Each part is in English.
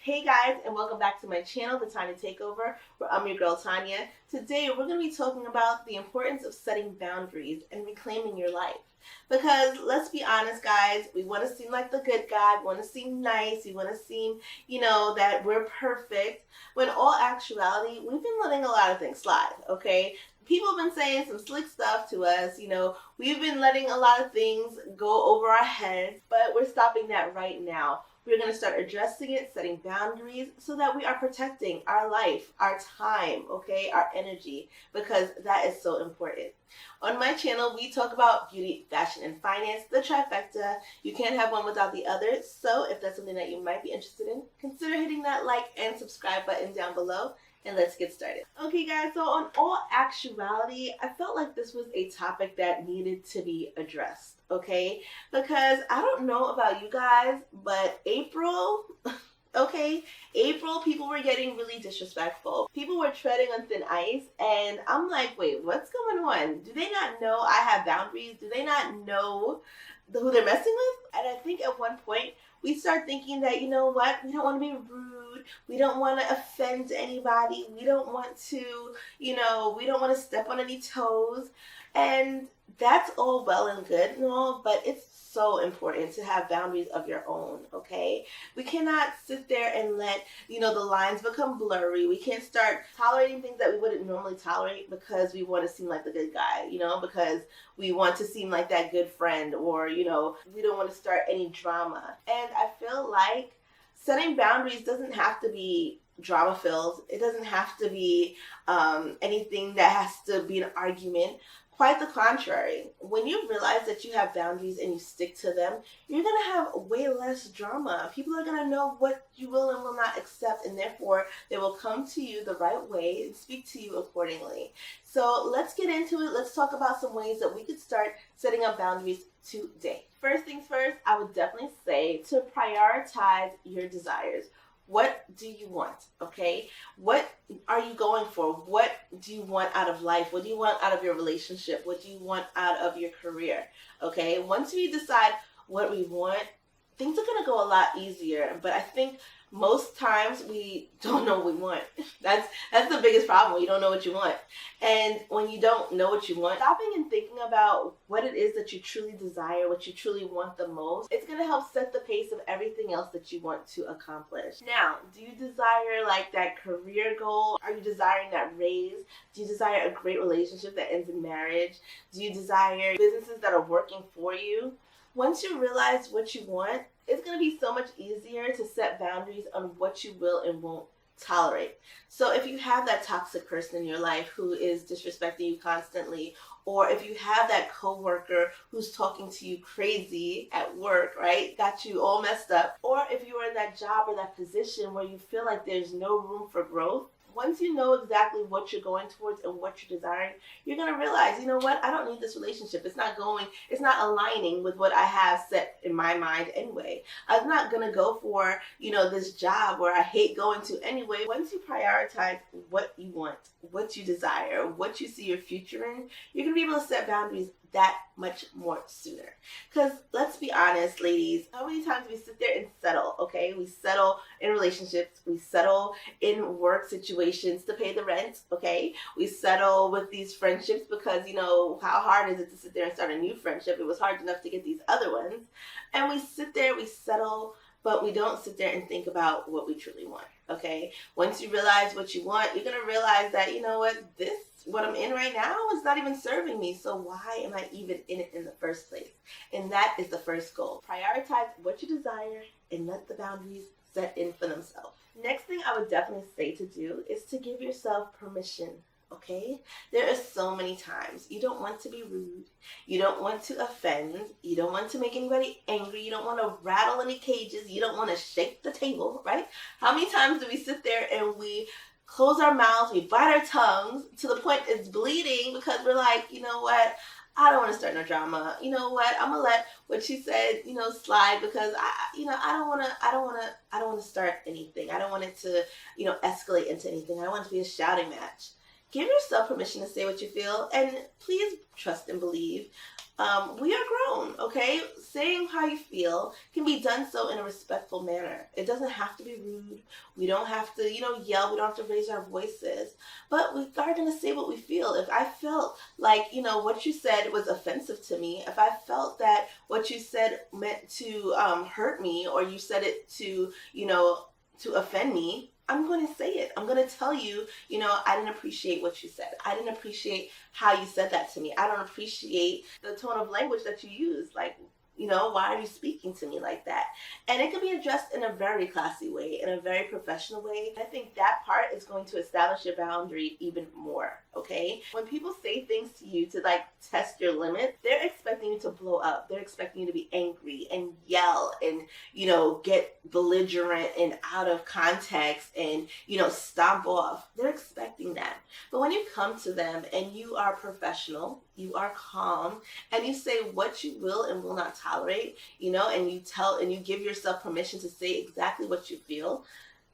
Hey guys, and welcome back to my channel, the Tanya Takeover, where I'm your girl Tanya. Today we're going to be talking about the importance of setting boundaries and reclaiming your life. Because let's be honest guys, we want to seem like the good guy, we want to seem nice, we want to seem, that we're perfect. When in all actuality, we've been letting a lot of things slide, okay? People have been saying some slick stuff to us, we've been letting a lot of things go over our heads, but we're stopping that right now. We're going to start addressing it, setting boundaries so that we are protecting our life, our time, okay, our energy, because that is so important. On my channel, we talk about beauty, fashion, and finance, the trifecta. You can't have one without the other. So if that's something that you might be interested in, consider hitting that like and subscribe button down below. And let's get started. Okay guys, so on all actuality, I felt like this was a topic that needed to be addressed, okay? Because I don't know about you guys, but April, people were getting really disrespectful. People were treading on thin ice, and I'm like, wait, what's going on? Do they not know I have boundaries? Do they not know who they're messing with? And I think at one point, we start thinking that, we don't want to be rude. We don't want to offend anybody. We don't want to, we don't want to step on any toes. And that's all well and good and all, but it's so important to have boundaries of your own, okay? We cannot sit there and let, the lines become blurry. We can't start tolerating things that we wouldn't normally tolerate because we want to seem like the good guy, because we want to seem like that good friend, or, we don't want to start any drama. And I feel like setting boundaries doesn't have to be drama filled. It doesn't have to be anything that has to be an argument. Quite the contrary. When you realize that you have boundaries and you stick to them, you're going to have way less drama. People are going to know what you will and will not accept, and therefore they will come to you the right way and speak to you accordingly. So let's get into it. Let's talk about some ways that we could start setting up boundaries today. First things first, I would definitely say to prioritize your desires. What do you want, okay? What are you going for? What do you want out of life? What do you want out of your relationship? What do you want out of your career, okay? Once we decide what we want, things are going to go a lot easier. But I think most times we don't know what we want. That's the biggest problem. You don't know what you want. And when you don't know what you want, stopping and thinking about what it is that you truly desire, what you truly want the most, it's going to help set the pace of everything else that you want to accomplish. Now, do you desire like that career goal? Are you desiring that raise? Do you desire a great relationship that ends in marriage? Do you desire businesses that are working for you? Once you realize what you want, it's going to be so much easier to set boundaries on what you will and won't tolerate. So if you have that toxic person in your life who is disrespecting you constantly, or if you have that coworker who's talking to you crazy at work, right? Got you all messed up. Or if you are in that job or that position where you feel like there's no room for growth, once you know exactly what you're going towards and what you're desiring, you're going to realize, you know what, I don't need this relationship. It's not aligning with what I have set in my mind anyway. I'm not going to go for, this job where I hate going to anyway. Once you prioritize what you want, what you desire, what you see your future in, you're going to be able to set boundaries that much more sooner. Because let's be honest, ladies, how many times we sit there and settle, okay? We settle in relationships, we settle in work situations to pay the rent, okay? We settle with these friendships because, how hard is it to sit there and start a new friendship? It was hard enough to get these other ones. And we sit there, we settle, but we don't sit there and think about what we truly want, okay? Once you realize what you want, you're going to realize that, what I'm in right now is not even serving me. So why am I even in it in the first place? And that is the first goal. Prioritize what you desire and let the boundaries set in for themselves. Next thing I would definitely say to do is to give yourself permission. Okay? There are so many times you don't want to be rude. You don't want to offend. You don't want to make anybody angry. You don't want to rattle any cages. You don't want to shake the table, right? How many times do we sit there and we close our mouths, we bite our tongues to the point it's bleeding because we're like, you know what? I don't want to start no drama. You know what? I'm gonna let what she said, slide because I don't want to start anything. I don't want it to, escalate into anything. I don't want it to be a shouting match. Give yourself permission to say what you feel, and please trust and believe. We are grown, okay? Saying how you feel can be done so in a respectful manner. It doesn't have to be rude. We don't have to, yell. We don't have to raise our voices. But we are going to say what we feel. If I felt like, what you said was offensive to me, if I felt that what you said meant to hurt me, or you said it to, to offend me, I'm going to say it. I'm going to tell you, I didn't appreciate what you said. I didn't appreciate how you said that to me. I don't appreciate the tone of language that you used. Like, why are you speaking to me like that? And it can be addressed in a very classy way, in a very professional way. I think that part is going to establish your boundary even more, okay? When people say things to you to test your limits, they're expecting you to blow up. They're expecting you to be angry and yell and, get belligerent and out of context and, stomp off. They're expecting that. But when you come to them and you are professional, you are calm, and you say what you will and will not tolerate, and you give yourself permission to say exactly what you feel,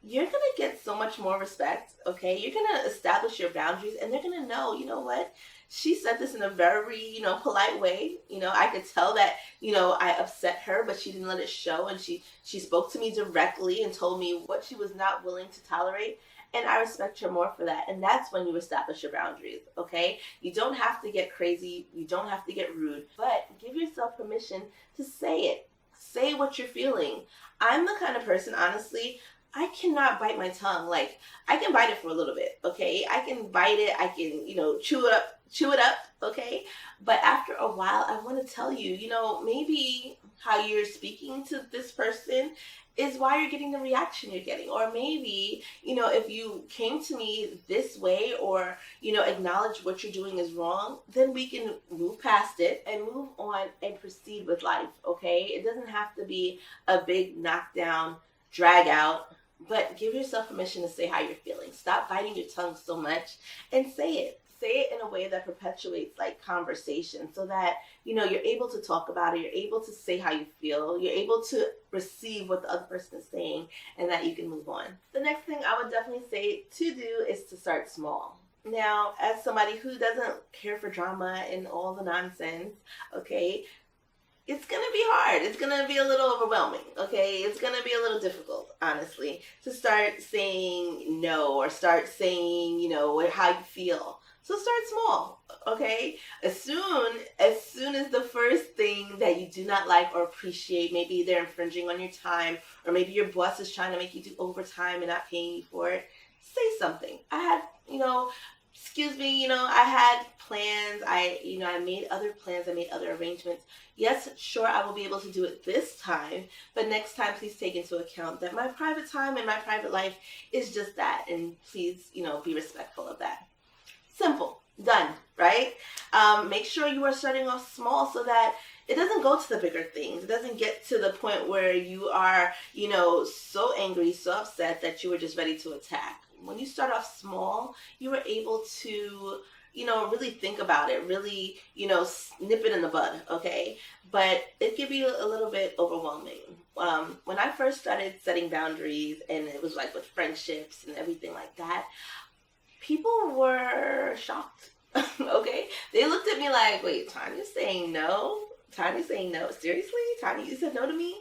you're going to get so much more respect, okay? You're going to establish your boundaries, and they're going to know, what? She said this in a very, polite way. I could tell that, I upset her, but she didn't let it show, and she spoke to me directly and told me what she was not willing to tolerate. And I respect her more for that. And that's when you establish your boundaries, okay? You don't have to get crazy. You don't have to get rude. But give yourself permission to say it. Say what you're feeling. I'm the kind of person, honestly, I cannot bite my tongue. Like, I can bite it for a little bit, okay? I can bite it. I can, chew it up, okay? But after a while, I want to tell you, maybe how you're speaking to this person is why you're getting the reaction you're getting. Or maybe, if you came to me this way or, acknowledge what you're doing is wrong, then we can move past it and move on and proceed with life, okay? It doesn't have to be a big knockdown, drag out, but give yourself permission to say how you're feeling. Stop biting your tongue so much and say it. Say it in a way that perpetuates conversation so that, you're able to talk about it. You're able to say how you feel. You're able to receive what the other person is saying, and that you can move on. The next thing I would definitely say to do is to start small. Now, as somebody who doesn't care for drama and all the nonsense, okay, it's going to be hard. It's going to be a little overwhelming, okay? It's going to be a little difficult, honestly, to start saying no or start saying, how you feel. So start small, okay? As soon as the first thing that you do not like or appreciate, maybe they're infringing on your time, or maybe your boss is trying to make you do overtime and not paying you for it, say something. I had, excuse me, I had plans. I made other plans. I made other arrangements. Yes, sure, I will be able to do it this time, but next time, please take into account that my private time and my private life is just that, and please, be respectful of that. Simple. Done, right? Make sure you are starting off small so that it doesn't go to the bigger things. It doesn't get to the point where you are, so angry, so upset that you were just ready to attack. When you start off small, you are able to, really think about it, really, nip it in the bud, okay? But it can be a little bit overwhelming. When I first started setting boundaries, and it was with friendships and everything like that, people were shocked, okay? They looked at me like, wait, Tanya's saying no? Tanya's saying no? Seriously? Tanya, you said no to me?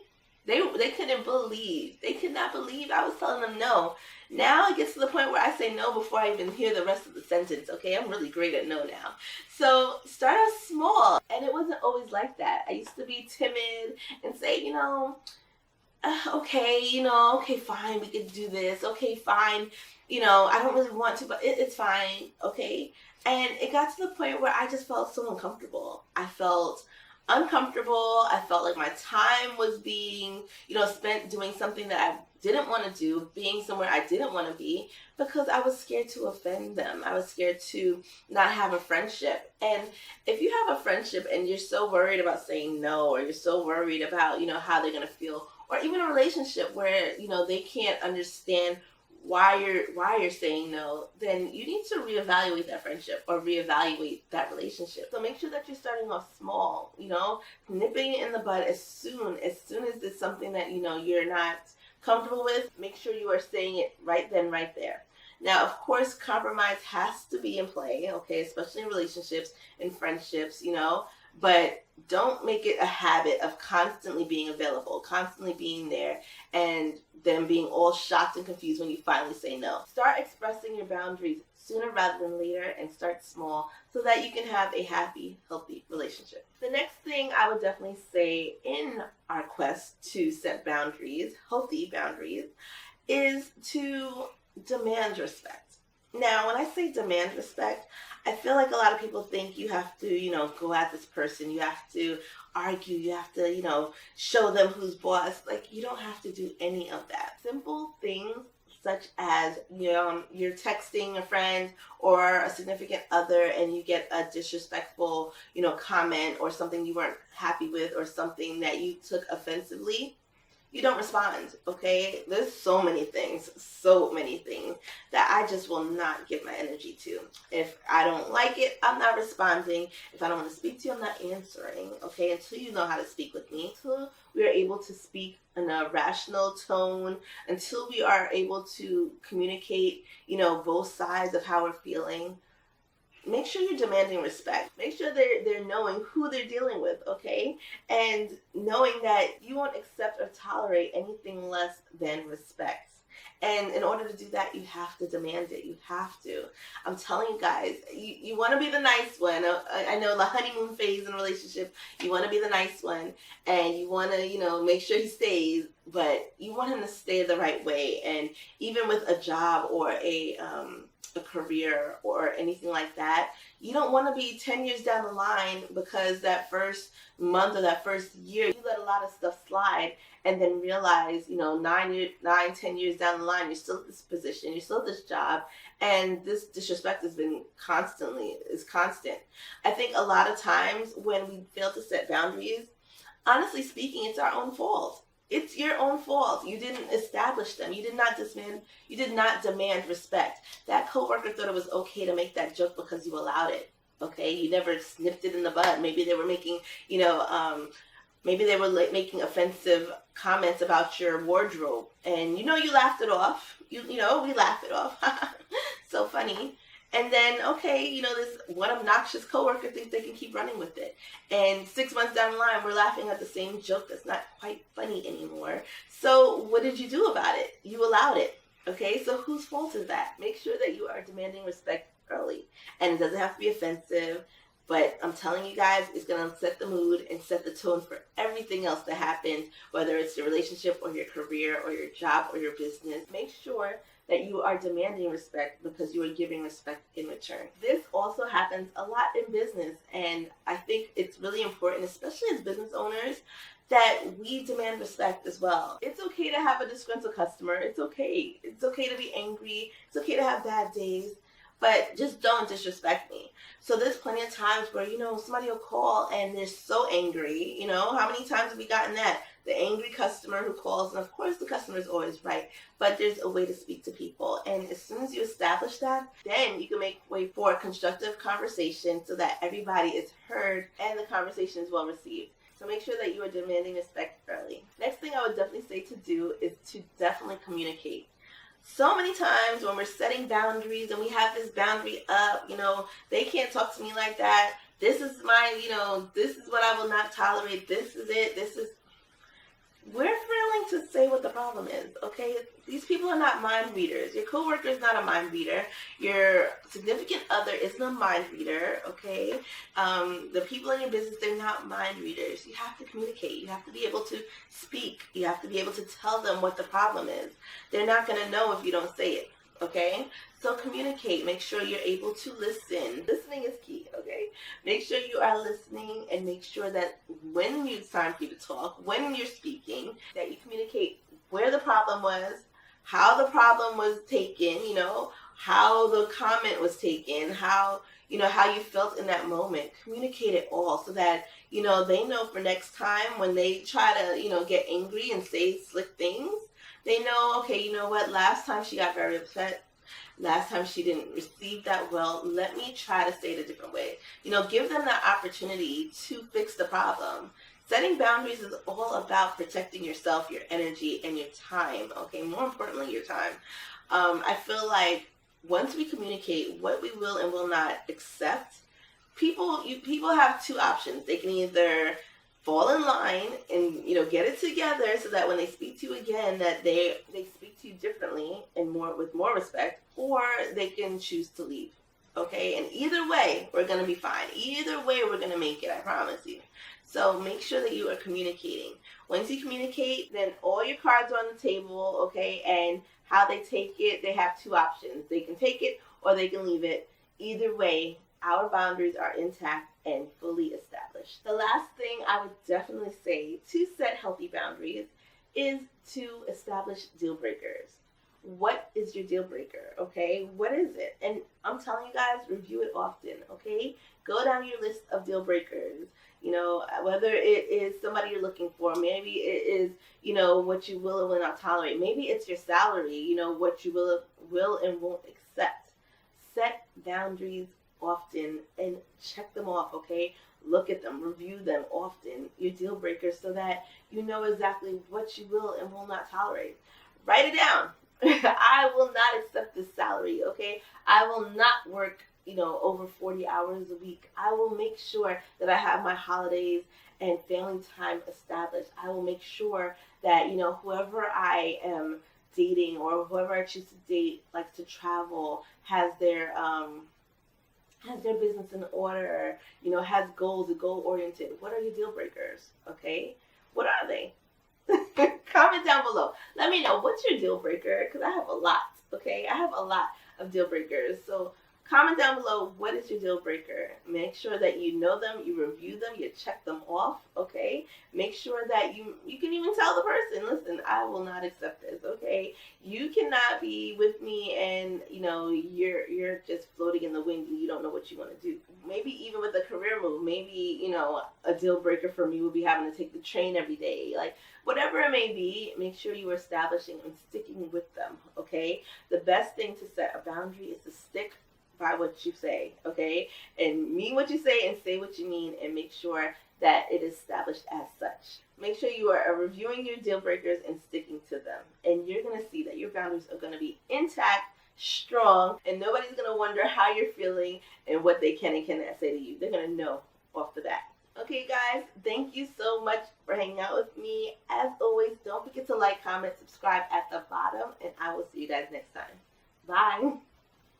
They couldn't believe. They could not believe I was telling them no. Now it gets to the point where I say no before I even hear the rest of the sentence, okay? I'm really great at no now. So start out small. And it wasn't always like that. I used to be timid and say, okay, fine, we could do this. Okay, fine. I don't really want to, but it's fine, okay? And it got to the point where I just felt so uncomfortable. I felt uncomfortable. I felt like my time was being, spent doing something that I didn't want to do, being somewhere I didn't want to be, because I was scared to offend them. I was scared to not have a friendship. And if you have a friendship and you're so worried about saying no, or you're so worried about, how they're going to feel, or even a relationship where, they can't understand why you're saying no, then you need to reevaluate that friendship or reevaluate that relationship. So make sure that you're starting off small, nipping it in the bud as soon as it's something that, you're not comfortable with. Make sure you are saying it right then, right there. Now, of course, compromise has to be in play, okay, especially in relationships and friendships, but don't make it a habit of constantly being available, constantly being there, and then being all shocked and confused when you finally say no. Start expressing your boundaries sooner rather than later, and start small so that you can have a happy, healthy relationship. The next thing I would definitely say in our quest to set boundaries, healthy boundaries, is to demand respect. Now, when I say demand respect, I feel like a lot of people think you have to, go at this person. You have to argue. You have to, show them who's boss. Like, you don't have to do any of that. Simple things such as, you're texting a friend or a significant other and you get a disrespectful, comment or something you weren't happy with or something that you took offensively. You don't respond, okay? There's so many things that I just will not give my energy to. If I don't like it, I'm not responding. If I don't want to speak to you, I'm not answering, okay? Until you know how to speak with me, until we are able to speak in a rational tone, until we are able to communicate, both sides of how we're feeling. Make sure you're demanding respect. Make sure they're knowing who they're dealing with, okay? And knowing that you won't accept or tolerate anything less than respect. And in order to do that, you have to demand it. You have to. I'm telling you guys, you want to be the nice one. I know the honeymoon phase in a relationship, you want to be the nice one. And you want to, make sure he stays. But you want him to stay the right way. And even with a job or a career or anything like that, you don't want to be 10 years down the line because that first month or that first year you let a lot of stuff slide and then realize 10 years down the line you're still at this position, you're still at this job, and this disrespect has been constant. I think a lot of times when we fail to set boundaries, honestly speaking, it's our own fault. It's your own fault. You didn't establish them. You did not demand respect. That coworker thought it was okay to make that joke because you allowed it. Okay, you never snipped it in the bud. Maybe they were making, making offensive comments about your wardrobe, and you laughed it off. We laughed it off. So funny. And then, okay, this one obnoxious coworker thinks they can keep running with it. And 6 months down the line, we're laughing at the same joke that's not quite funny anymore. So what did you do about it? You allowed it. Okay, so whose fault is that? Make sure that you are demanding respect early. And it doesn't have to be offensive. But I'm telling you guys, it's going to set the mood and set the tone for everything else that happens, whether it's your relationship or your career or your job or your business. Make sure that you are demanding respect because you are giving respect in return. This also happens a lot in business, and I think it's really important, especially as business owners, that we demand respect as well. It's okay to have a disgruntled customer. It's okay. It's okay to be angry. It's okay to have bad days. But just don't disrespect me. So there's plenty of times where, somebody will call and they're so angry. How many times have we gotten that? The angry customer who calls, and of course the customer is always right, but there's a way to speak to people. And as soon as you establish that, then you can make way for a constructive conversation so that everybody is heard and the conversation is well received. So make sure that you are demanding respect early. Next thing I would definitely say to do is to definitely communicate. So many times when we're setting boundaries and we have this boundary up, they can't talk to me like that. This is my, this is what I will not tolerate. This is it. We're willing to say what the problem is, okay? These people are not mind readers. Your coworker is not a mind reader. Your significant other isn't a mind reader, okay? The people in your business, they're not mind readers. You have to communicate. You have to be able to speak. You have to be able to tell them what the problem is. They're not going to know if you don't say it, okay? So communicate. Make sure you're able to listen. Listening is key, okay? Make sure you are listening and make sure that when it's time for you to talk, when you're speaking, that you communicate where the problem was, how the problem was taken, how the comment was taken, how you felt in that moment. Communicate it all so that, they know for next time when they try to, get angry and say slick things, they know, okay, you know what, last time she got very upset. Last time she didn't receive that well. Let me try to say it a different way. Give them that opportunity to fix the problem. Setting boundaries is all about protecting yourself, your energy, and your time. Okay, more importantly, your time. I feel like once we communicate what we will and will not accept, people have two options. They can either fall in line and get it together so that when they speak to you again, that they speak to you differently and with more respect, or they can choose to leave. Okay, and either way, we're gonna be fine. Either way, we're gonna make it. I promise you. So make sure that you are communicating. Once you communicate, then all your cards are on the table. Okay, and how they take it, they have two options. They can take it or they can leave it. Either way, our boundaries are intact and fully established. The last thing I would definitely say to set healthy boundaries is to establish deal breakers. What is your deal breaker? Okay, what is it? And I'm telling you guys, review it often. Okay, go down your list of deal breakers. Whether it is somebody you're looking for, maybe it is what you will and will not tolerate. Maybe it's your salary. What you will and won't accept. Set boundaries often and check them off. Okay, look at them, review them often. Your deal breakers, so that you know exactly what you will and will not tolerate. Write it down. I will not accept this salary, okay? I will not work, over 40 hours a week. I will make sure that I have my holidays and family time established. I will make sure that, whoever I am dating or whoever I choose to date likes to travel, has their business in order, has goals, goal-oriented. What are your deal breakers, okay? What are they? Comment down below. Let me know, what's your deal breaker? Because I have a lot, okay? I have a lot of deal breakers. So comment down below, what is your deal breaker? Make sure that you know them, you review them, you check them off, okay? Make sure that you can even tell the person, listen, I will not accept this, okay? You cannot be with me and, you're just floating in the wind and you don't know what you want to do. Maybe even with a career move, maybe, a deal breaker for me would be having to take the train every day. Like, whatever it may be, make sure you are establishing and sticking with them, okay? The best thing to set a boundary is to stick by what you say, okay? And mean what you say and say what you mean, and make sure that it is established as such. Make sure you are reviewing your deal breakers and sticking to them. And you're going to see that your boundaries are going to be intact, strong, and nobody's going to wonder how you're feeling and what they can and cannot say to you. They're going to know off the bat. Okay, guys, thank you so much for hanging out with me. As always, don't forget to like, comment, subscribe at the bottom, and I will see you guys next time. Bye.